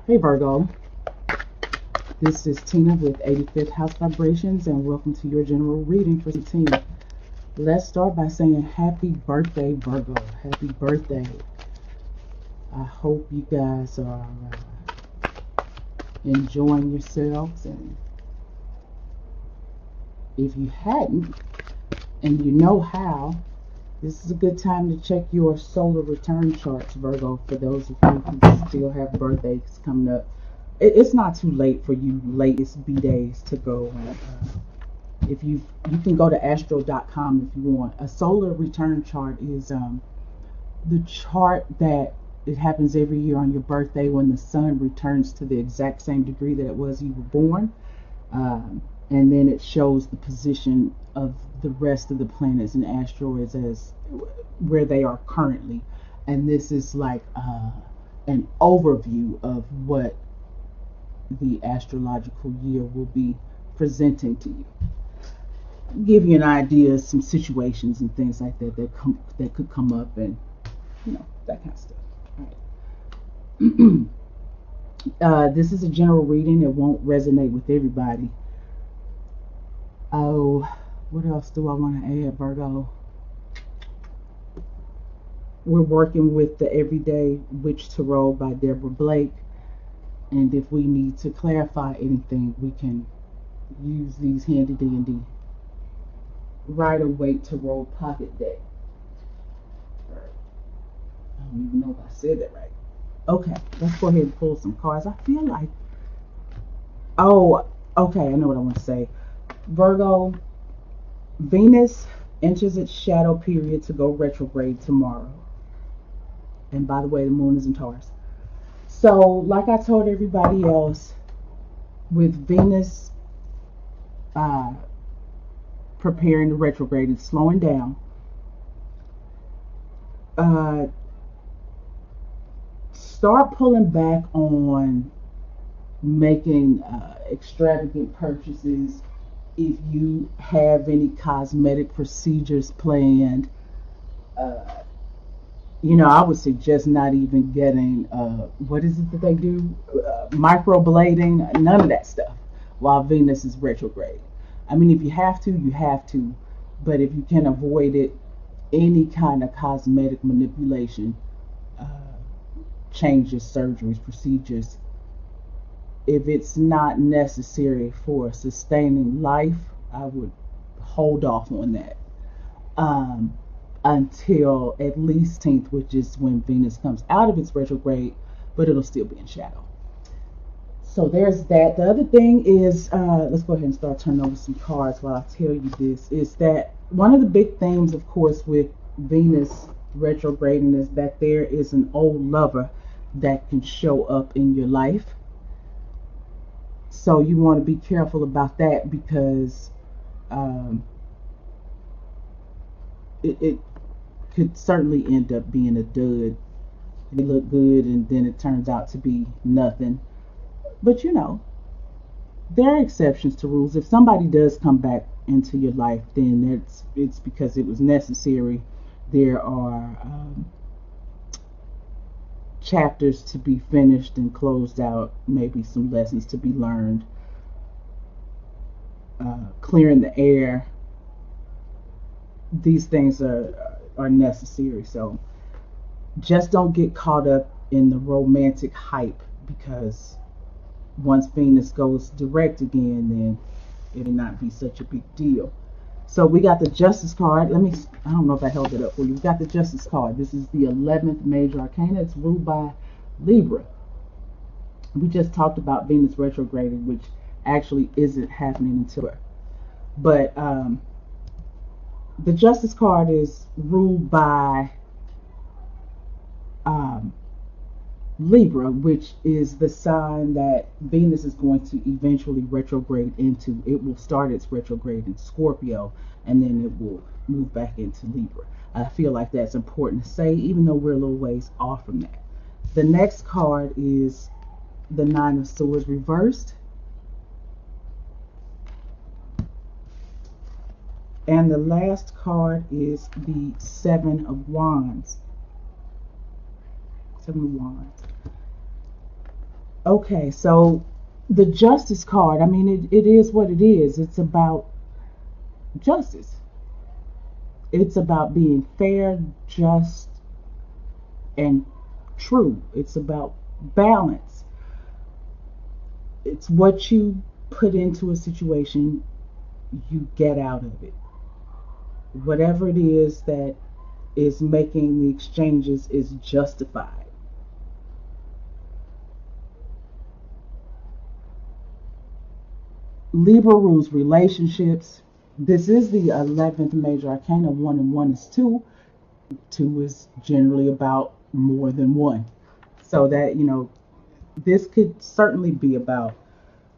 Hey Virgo, this is Tina with 85th House Vibrations, and welcome to your general reading for Tina. Let's start by saying happy birthday, Virgo. Happy birthday. I hope you guys are enjoying yourselves, and if you hadn't and you know how, this is a good time to check your solar return charts, Virgo, for those of you who still have birthdays coming up. It's not too late for you latest B days to go. If you can go to astro.com if you want. A solar return chart is the chart that it happens every year on your birthday when the sun returns to the exact same degree that it was you were born. And then it shows the position of the rest of the planets and asteroids as where they are currently. And this is like an overview of what the astrological year will be presenting to you. Give you an idea of some situations and things like that that could come up, and that kind of stuff. All right. This is a general reading. It won't resonate with everybody. Oh, what else do I want to add, Virgo? We're working with the Everyday Witch Tarot by Deborah Blake. And if we need to clarify anything, we can use these handy dandy Rider-Waite Tarot pocket deck. I don't even know if I said that right. Okay, let's go ahead and pull some cards. I feel like, okay, I know what I want to say. Virgo, Venus enters its shadow period to go retrograde tomorrow. And by the way, the moon is in Taurus. So, like I told everybody else, with Venus preparing to retrograde and slowing down, start pulling back on making extravagant purchases. If you have any cosmetic procedures planned, I would suggest not even getting, what is it that they do? Microblading, none of that stuff while Venus is retrograde. I mean, if you have to, you have to. But if you can avoid it, any kind of cosmetic manipulation, changes, surgeries, procedures, if it's not necessary for sustaining life, I would hold off on that. Until at least 10th, which is when Venus comes out of its retrograde, but it'll still be in shadow. So there's that. The other thing is, let's go ahead and start turning over some cards while I tell you this, is that one of the big themes, of course, with Venus retrograding is that there is an old lover that can show up in your life. So you want to be careful about that, because it could certainly end up being a dud. They look good and then it turns out to be nothing. But there are exceptions to rules. If somebody does come back into your life, then it's because it was necessary. There are chapters to be finished and closed out, maybe some lessons to be learned, clearing the air. These things are necessary. So just don't get caught up in the romantic hype, because once Venus goes direct again, then it'll not be such a big deal. So we got the Justice card. I don't know if I held it up for you. We got the Justice card. This is the 11th major arcana. It's ruled by Libra. We just talked about Venus retrograding, which actually isn't happening until, but the Justice card is ruled by Libra, which is the sign that Venus is going to eventually retrograde into. It will start its retrograde in Scorpio, and then it will move back into Libra. I feel like that's important to say, even though we're a little ways off from that. The next card is the Nine of Swords reversed. And the last card is the Seven of Wands. Seven of Wands. Okay, so the justice card, I mean, it is what it is. It's about justice. It's about being fair, just, and true. It's about balance. It's what you put into a situation, you get out of it. Whatever it is that is making the exchanges is justified. Libra rules relationships. This is the 11th major arcana. 1 and 1 is 2. 2 is generally about more than one. So that, this could certainly be about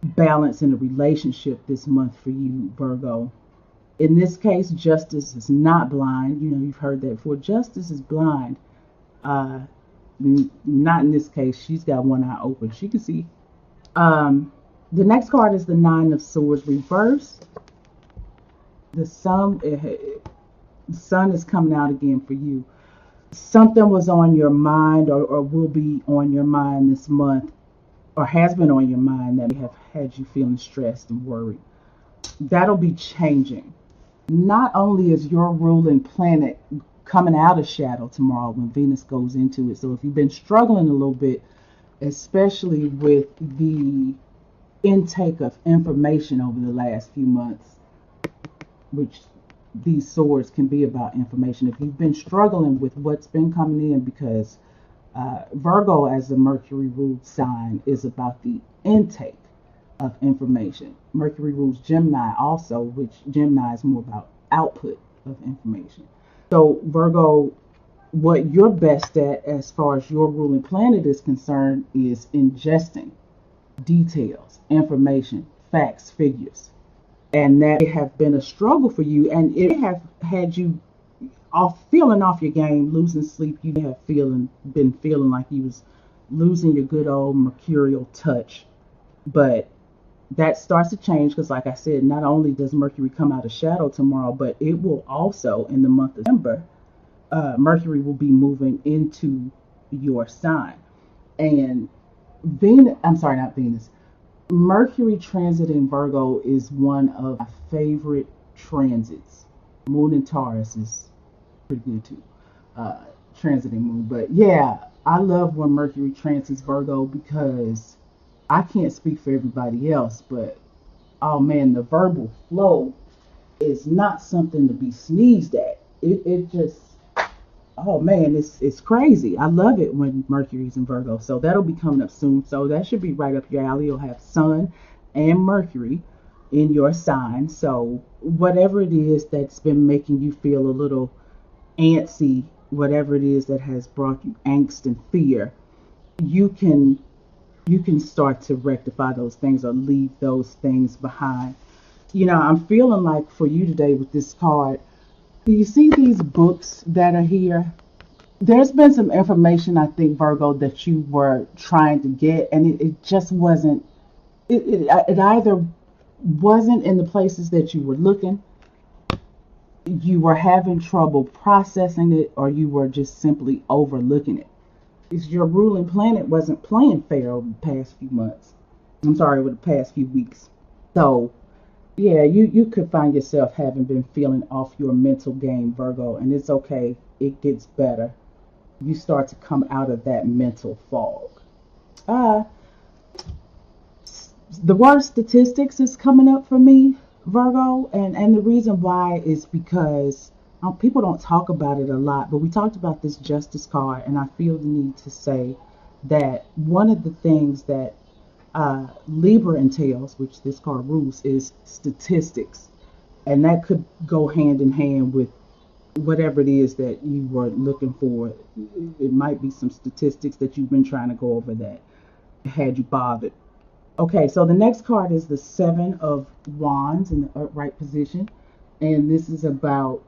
balance in a relationship this month for you, Virgo. In this case, justice is not blind. You've heard that before. Justice is blind. Uh, Not in this case. She's got one eye open. She can see. The next card is the Nine of Swords reversed. The sun is coming out again for you. Something was on your mind, or will be on your mind this month, or has been on your mind, that may have had you feeling stressed and worried. That'll be changing. Not only is your ruling planet coming out of shadow tomorrow when Venus goes into it, so if you've been struggling a little bit, especially with the intake of information over the last few months, which these swords can be about information. If you've been struggling with what's been coming in, because Virgo, as a Mercury ruled sign, is about the intake of information. Mercury rules Gemini also, which Gemini is more about output of information. So Virgo, what you're best at as far as your ruling planet is concerned is ingesting details, information, facts, figures. And that have been a struggle for you, and it have had you feeling off your game, losing sleep. You have been feeling like you was losing your good old mercurial touch. But that starts to change, because like I said, not only does Mercury come out of shadow tomorrow, but it will also, in the month of December, Mercury will be moving into your sign. And not Venus. Mercury transit in Virgo is one of my favorite transits. Moon in Taurus is pretty good too. Transiting Moon. But yeah, I love when Mercury transits Virgo, because I can't speak for everybody else, but oh man, the verbal flow is not something to be sneezed at. It just, oh man, it's crazy. I love it when Mercury's in Virgo. So that'll be coming up soon. So that should be right up your alley. You'll have Sun and Mercury in your sign. So whatever it is that's been making you feel a little antsy, whatever it is that has brought you angst and fear, you can start to rectify those things or leave those things behind. I'm feeling like for you today with this card, you see these books that are here? There's been some information, I think, Virgo, that you were trying to get, and it just wasn't, it either wasn't in the places that you were looking, you were having trouble processing it, or you were just simply overlooking it. It's your ruling planet wasn't playing fair over the past few months. Over the past few weeks. So yeah, you could find yourself having been feeling off your mental game, Virgo, and it's okay. It gets better. You start to come out of that mental fog. The word statistics is coming up for me, Virgo, and the reason why is because people don't talk about it a lot, but we talked about this justice card, and I feel the need to say that one of the things that Libra entails, which this card rules, is statistics. And that could go hand in hand with whatever it is that you were looking for. It might be some statistics that you've been trying to go over that had you bothered. Okay, so the next card is the Seven of Wands in the upright position. And this is about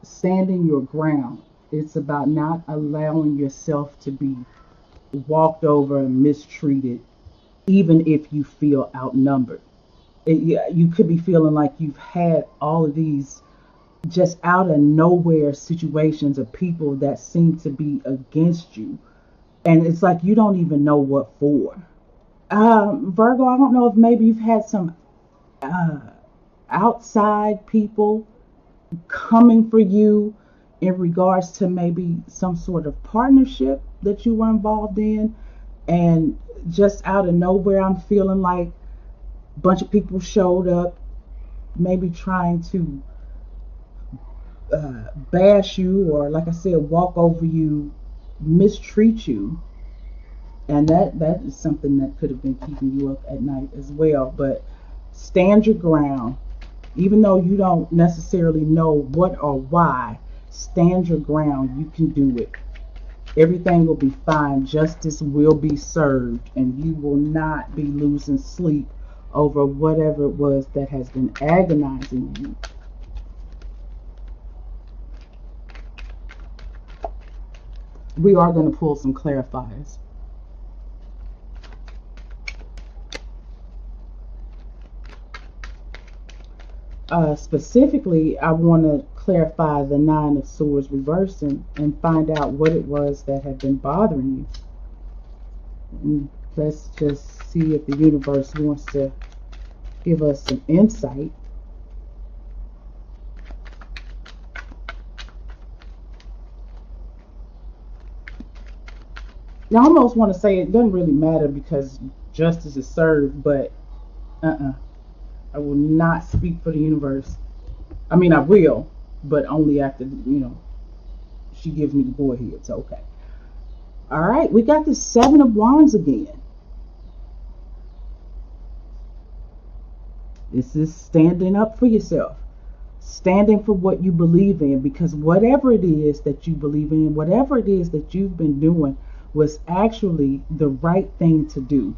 standing your ground. It's about not allowing yourself to be walked over and mistreated, even if you feel outnumbered. You could be feeling like you've had all of these just out of nowhere situations of people that seem to be against you, and it's like you don't even know what for. Virgo, I don't know if maybe you've had some uh, outside people coming for you in regards to maybe some sort of partnership that you were involved in, and just out of nowhere, I'm feeling like a bunch of people showed up, maybe trying to bash you, or like I said, walk over you, mistreat you, and that is something that could have been keeping you up at night as well. But stand your ground, even though you don't necessarily know what or why. Stand your ground. You can do it. Everything will be fine. Justice will be served, and you will not be losing sleep over whatever it was that has been agonizing you. We are going to pull some clarifiers. Specifically, I want to clarify the Nine of Swords reversed, and find out what it was that had been bothering you. And let's just see if the universe wants to give us some insight. Now, I almost want to say it doesn't really matter because justice is served, but I will not speak for the universe. I mean, I will, but only after, she gives me the go ahead. So, okay. All right, we got the Seven of Wands again. This is standing up for yourself, standing for what you believe in, because whatever it is that you believe in, whatever it is that you've been doing, was actually the right thing to do.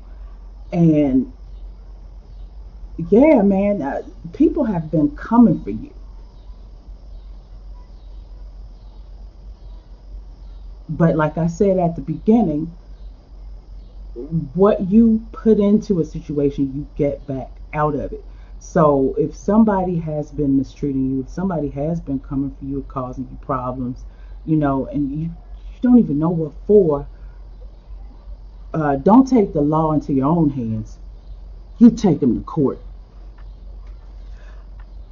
And yeah, man, people have been coming for you. But like I said at the beginning, what you put into a situation, you get back out of it. So if somebody has been mistreating you, if somebody has been coming for you, causing you problems, and you don't even know what for, don't take the law into your own hands. You take them to court.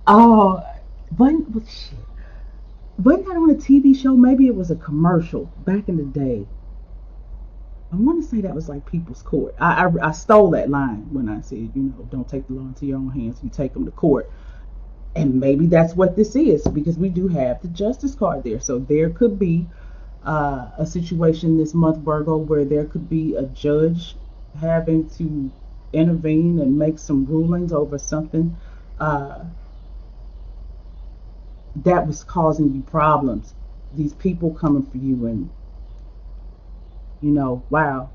Oh, what shit? Wasn't that on a TV show? Maybe it was a commercial back in the day. I want to say that was like People's Court. I stole that line when I said, don't take the law into your own hands. You take them to court. And maybe that's what this is, because we do have the Justice card there. So there could be a situation this month, Virgo, where there could be a judge having to intervene and make some rulings over something that was causing you problems. These people coming for you, and wow,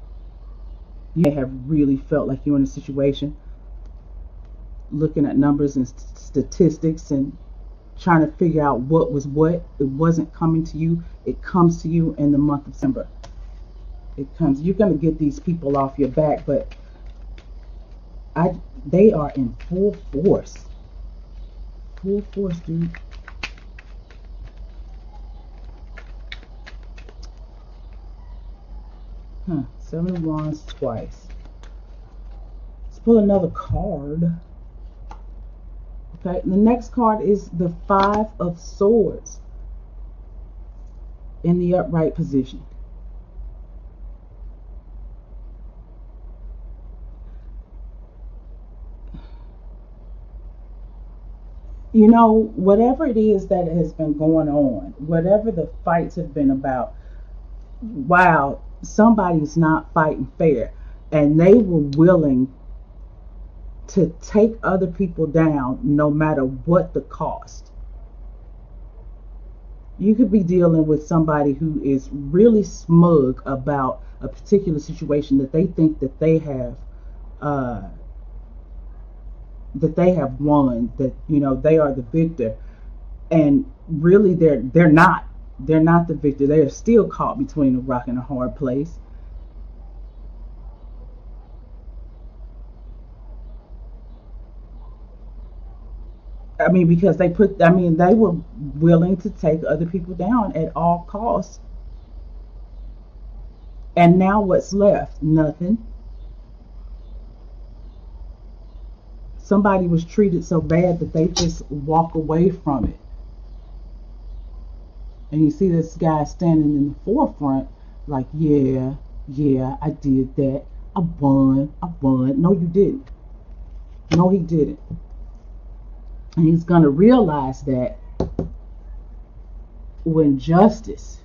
you may have really felt like you're in a situation, looking at numbers and statistics and trying to figure out what was what. It wasn't coming to you. It comes to you in the month of December. It comes. You're going to get these people off your back, but they are in full force. Full force, dude. Seven of Wands twice. Let's pull another card. Okay, the next card is the Five of Swords in the upright position. Whatever it is that has been going on, whatever the fights have been about, wow, somebody's not fighting fair, and they were willing to take other people down no matter what the cost. You could be dealing with somebody who is really smug about a particular situation that they think that they have won, that they are the victor, and really they're not the victor. They are still caught between a rock and a hard place. I mean, because they were willing to take other people down at all costs. And now what's left? Nothing. Somebody was treated so bad that they just walk away from it. And you see this guy standing in the forefront, like, yeah, I did that. I won. No, you didn't. No, he didn't. And he's going to realize that when justice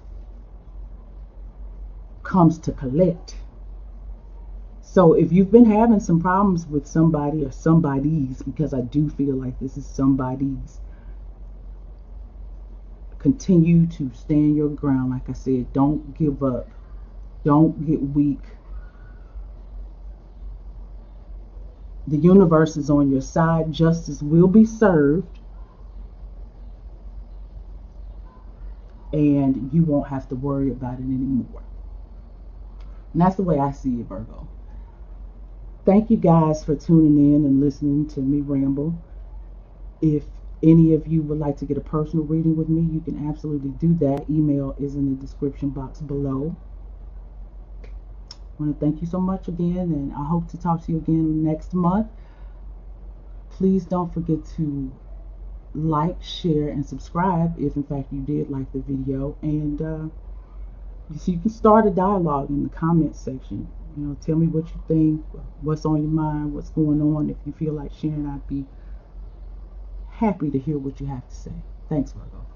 comes to collect. So if you've been having some problems with somebody or somebody's, because I do feel like this is somebody's, continue to stand your ground. Like I said, don't give up. Don't get weak. The universe is on your side. Justice will be served. And you won't have to worry about it anymore. And that's the way I see it, Virgo. Thank you guys for tuning in and listening to me ramble. If any of you would like to get a personal reading with me, you can absolutely do that. Email is in the description box below. I want to thank you so much again, and I hope to talk to you again next month. Please don't forget to like, share, and subscribe if in fact you did like the video. And so you can start a dialogue in the comment section. You know, tell me what you think, what's on your mind, what's going on. If you feel like sharing, I'd be happy to hear what you have to say. Thanks, Virgo.